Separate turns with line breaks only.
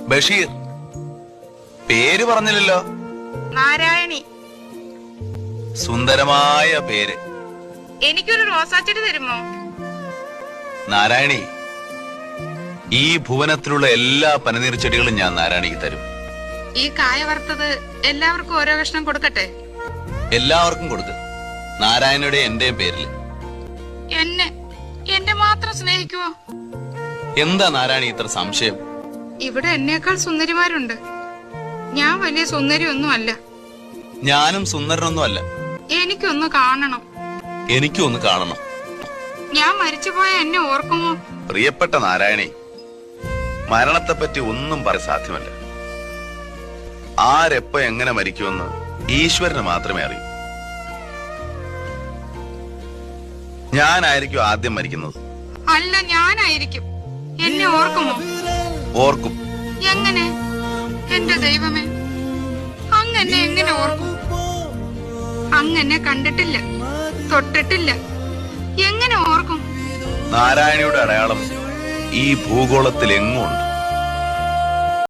ബഷീർ. പേര് പറഞ്ഞില്ലല്ലോ.
നാരായണി.
സുന്ദരമായ പേര്.
എനിക്കൊരു റോസാച്ചെടി തരുമോ?
നാരായണി, ഈ ഭുവനത്തിലുള്ള എല്ലാ പനിനീർ ചെടികളും ഞാൻ നാരായണിക്ക് തരും.
ഈ കായ വറുത്തത് എല്ലാവർക്കും ഓരോ കഷ്ണം കൊടുക്കട്ടെ?
എല്ലാവർക്കും കൊടുക്ക്. നാരായണയുടെ എന്റെയും പേരിൽ.
എന്നെ മാത്രം സ്നേഹിക്കുവോ?
എന്താ നാരായണി ഇത്ര സംശയം?
ഇവിടെ എന്നേക്കാൾ സുന്ദരിമാരുണ്ട്. ഞാൻ വലിയ സുന്ദരിയൊന്നും അല്ല.
ഞാനും സുന്ദരനൊന്നും അല്ല.
എനിക്കൊന്ന് കാണണം.
എനിക്കും ഒന്ന് കാണണം.
ഞാൻ മരിച്ചുപോയ എന്നെ ഓർക്കുമോ?
പ്രിയപ്പെട്ട നാരായണി, മരണത്തെപ്പറ്റി ഒന്നും പറയാൻ സാധ്യമല്ല. ആരെപ്പോ എങ്ങനെ മരിക്കുമെന്ന് ഈശ്വരന് മാത്രമേ അറിയൂ. ഞാനായിരിക്കും ആദ്യം മരിക്കുന്നത്.
അല്ല, ഞാനായിരിക്കും. എന്നെ ഓർക്കുമോ?
ഓർക്കും.
എങ്ങനെ? എന്റെ ദൈവമേ, അങ്ങനെ എങ്ങനെ ഓർക്കും? അങ്ങനെ കണ്ടിട്ടില്ല, തൊട്ടിട്ടില്ല. എങ്ങനെ ഓർക്കും?
നാരായണിയുടെ അടയാളം ഈ ഭൂഗോളത്തിൽ എങ്ങുണ്ട്.